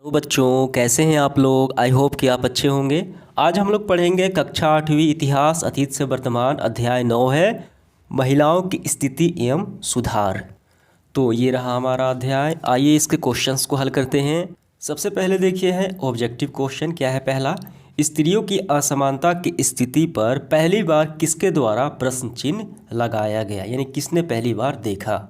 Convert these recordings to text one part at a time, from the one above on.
तो बच्चों, कैसे हैं आप लोग। आई होप कि आप अच्छे होंगे। आज हम लोग पढ़ेंगे कक्षा 8वीं इतिहास अतीत से वर्तमान, अध्याय 9 है महिलाओं की स्थिति एवं सुधार। तो ये रहा हमारा अध्याय। आइए इसके क्वेश्चंस को हल करते हैं। सबसे पहले देखिए है ऑब्जेक्टिव क्वेश्चन क्या है। पहला, स्त्रियों की असमानता की स्थिति पर पहली बार किसके द्वारा प्रश्न चिन्ह लगाया गया, यानी किसने पहली बार देखा।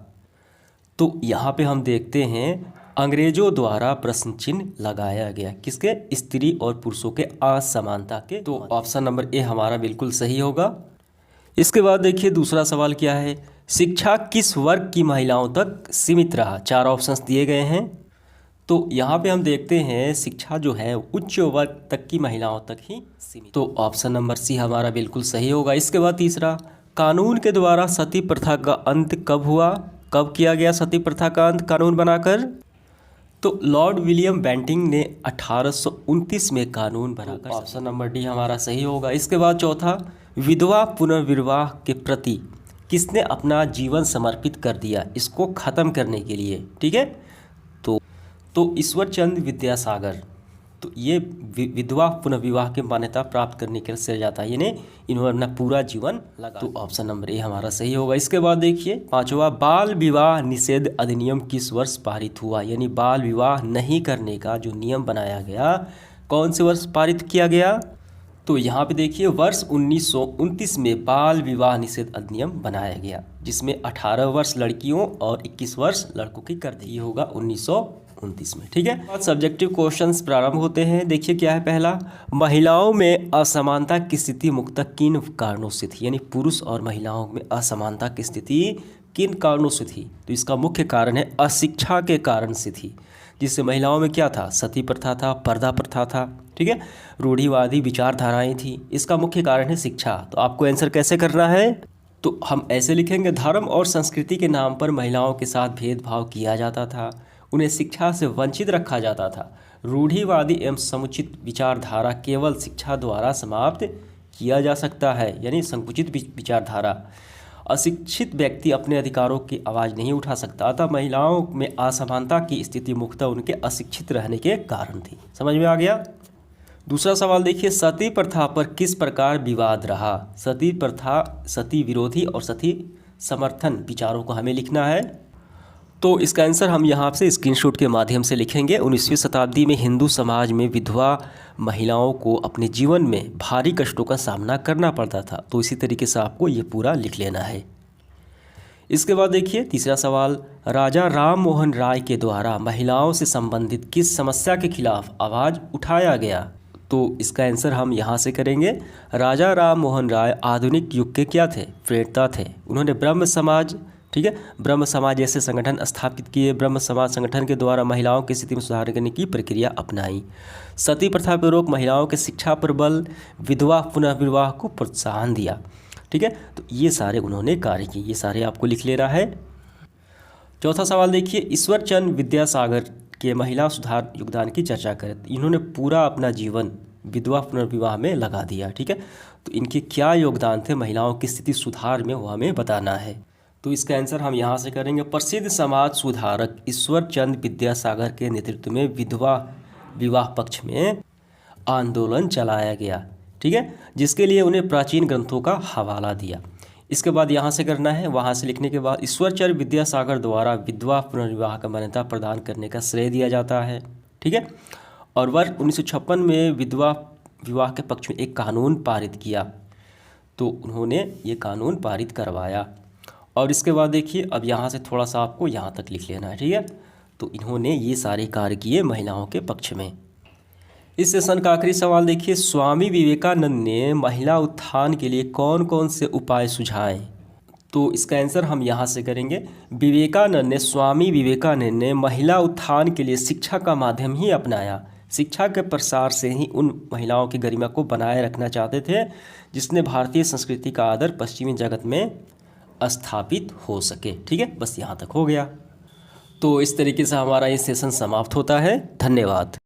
तो यहाँ पे हम देखते हैं अंग्रेजों द्वारा प्रश्न चिन्ह लगाया गया किसके, स्त्री और पुरुषों के असमानता के। तो ऑप्शन नंबर ए हमारा बिल्कुल सही होगा। इसके बाद देखिए दूसरा सवाल क्या है, शिक्षा किस वर्ग की महिलाओं तक सीमित रहा। चार ऑप्शंस दिए गए हैं। तो यहाँ पे हम देखते हैं शिक्षा जो है उच्च वर्ग तक की महिलाओं तक ही सीमित। तो ऑप्शन नंबर सी हमारा बिल्कुल सही होगा। इसके बाद तीसरा, कानून के द्वारा सती प्रथा का अंत कब हुआ। कब किया गया सती प्रथा का अंत कानून बनाकर। तो लॉर्ड विलियम बेंटिंग ने 1829 में कानून बनाकर। ऑप्शन नंबर डी हमारा सही होगा। इसके बाद चौथा, विधवा पुनर्विवाह के प्रति किसने अपना जीवन समर्पित कर दिया, इसको ख़त्म करने के लिए। ठीक है, तो ईश्वरचंद विद्यासागर। तो ये विधवा पुनर्विवाह की मान्यता प्राप्त करने के लिए जाता है, यानी इन्होंने अपना पूरा जीवन लगा। तो ऑप्शन नंबर ए हमारा सही होगा। इसके बाद देखिए पांचवा, बाल विवाह निषेध अधिनियम किस वर्ष पारित हुआ, यानी बाल विवाह नहीं करने का जो नियम बनाया गया कौन से वर्ष पारित किया गया। तो यहाँ पे देखिए वर्ष 1929 में बाल विवाह निषेध अधिनियम बनाया गया, जिसमें 18 वर्ष लड़कियों और 21 वर्ष लड़कों की कर दी होगा 1929 में। ठीक है, सब्जेक्टिव क्वेश्चंस प्रारंभ होते हैं। देखिए क्या है पहला, महिलाओं में असमानता की स्थिति मुख्यतः किन कारणों से थी, यानी पुरुष और महिलाओं में असमानता की स्थिति किन कारणों से थी। तो इसका मुख्य कारण है अशिक्षा के कारण से थी, जिससे महिलाओं में क्या था, सती प्रथा था, पर्दा प्रथा था। ठीक है, रूढ़िवादी विचारधाराएं थी। इसका मुख्य कारण है शिक्षा। तो आपको आंसर कैसे करना है, तो हम ऐसे लिखेंगे, धर्म और संस्कृति के नाम पर महिलाओं के साथ भेदभाव किया जाता था, उन्हें शिक्षा से वंचित रखा जाता था। रूढ़िवादी एवं समुचित विचारधारा केवल शिक्षा द्वारा समाप्त किया जा सकता है, यानी संकुचित विचारधारा। अशिक्षित व्यक्ति अपने अधिकारों की आवाज़ नहीं उठा सकता था। महिलाओं में असमानता की स्थिति मुख्यतः उनके अशिक्षित रहने के कारण थी। समझ में आ गया। दूसरा सवाल देखिए, सती प्रथा पर किस प्रकार विवाद रहा। सती प्रथा, सती विरोधी और सती समर्थन विचारों को हमें लिखना है। तो इसका आंसर हम यहाँ से स्क्रीनशॉट के माध्यम से लिखेंगे। 19वीं शताब्दी में हिंदू समाज में विधवा महिलाओं को अपने जीवन में भारी कष्टों का सामना करना पड़ता था। तो इसी तरीके से आपको ये पूरा लिख लेना है। इसके बाद देखिए तीसरा सवाल, राजा राम मोहन राय के द्वारा महिलाओं से संबंधित किस समस्या के खिलाफ आवाज़ उठाया गया। तो इसका आंसर हम यहाँ से करेंगे। राजा राम मोहन राय आधुनिक युग के क्या थे, प्रेरता थे। उन्होंने ब्रह्म समाज, ठीक है, ब्रह्म समाज जैसे संगठन स्थापित किए। ब्रह्म समाज संगठन के द्वारा महिलाओं की स्थिति में सुधार करने की प्रक्रिया अपनाई। सती प्रथा पूर्वक महिलाओं के शिक्षा पर बल, विधवा पुनर्विवाह को प्रोत्साहन दिया। ठीक है, तो ये सारे उन्होंने कार्य किए, ये सारे आपको लिख लेना है। चौथा सवाल देखिए, ईश्वरचंद विद्यासागर के महिला सुधार योगदान की चर्चा करें। इन्होंने पूरा अपना जीवन विधवा पुनर्विवाह में लगा दिया। ठीक है, तो इनके क्या योगदान थे महिलाओं की स्थिति सुधार में, वो हमें बताना है। तो इसका आंसर हम यहाँ से करेंगे। प्रसिद्ध समाज सुधारक ईश्वरचंद विद्यासागर के नेतृत्व में विधवा विवाह पक्ष में आंदोलन चलाया गया। ठीक है, जिसके लिए उन्हें प्राचीन ग्रंथों का हवाला दिया। इसके बाद यहाँ से करना है, वहाँ से लिखने के बाद ईश्वरचंद विद्यासागर द्वारा विधवा पुनर्विवाह का मान्यता प्रदान करने का श्रेय दिया जाता है। ठीक है, और वर्ष 1956 में विधवा विवाह के पक्ष में एक कानून पारित किया। तो उन्होंने ये कानून पारित करवाया। और इसके बाद देखिए अब यहाँ से थोड़ा सा आपको यहाँ तक लिख लेना है। ठीक है, तो इन्होंने ये सारे कार्य किए महिलाओं के पक्ष में। इस सेशन का आखिरी सवाल देखिए, स्वामी विवेकानंद ने महिला उत्थान के लिए कौन कौन से उपाय सुझाए। तो इसका आंसर हम यहाँ से करेंगे। स्वामी विवेकानंद ने महिला उत्थान के लिए शिक्षा का माध्यम ही अपनाया। शिक्षा के प्रसार से ही उन महिलाओं की गरिमा को बनाए रखना चाहते थे, जिसने भारतीय संस्कृति का आदर पश्चिमी जगत में स्थापित हो सके। ठीक है, बस यहाँ तक हो गया। तो इस तरीके से हमारा ये सेशन समाप्त होता है। धन्यवाद।